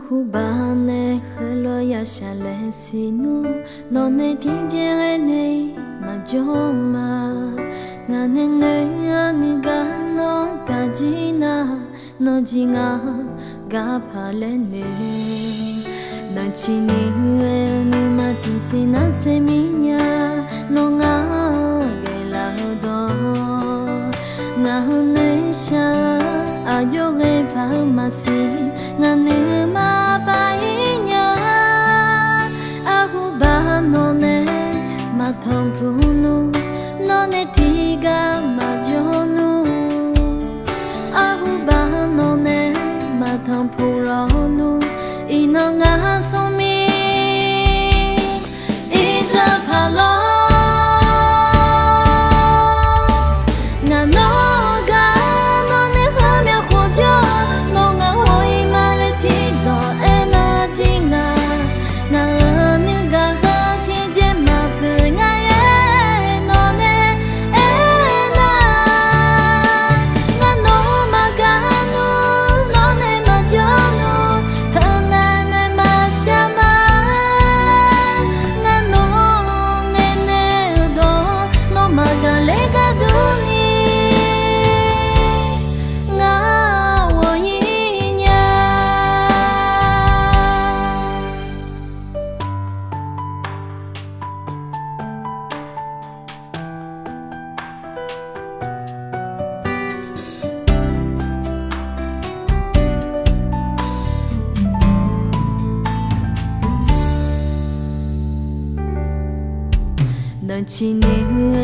Ahubane helo ya shale sinu no ne tinje ne majoma ngane ne aniga no kajina no jinga ga phale ne na chini ni mati sina seminya no nga gela do nga ne sha ayo ge pa masi ngane ma bainya ahuba no ne mathambunu no ne tiga majonu ahuba no ne mathampuronu inanga somi iza phalo ngano ga no ne famia khojo no nga hoi male tido energy na ni ga ha tinje ma phenga ye no ne ena ngano ma ga no ne ma jono hana na ma shama ngano ngene do no ma ga le ga do ni nga wo yinya能起你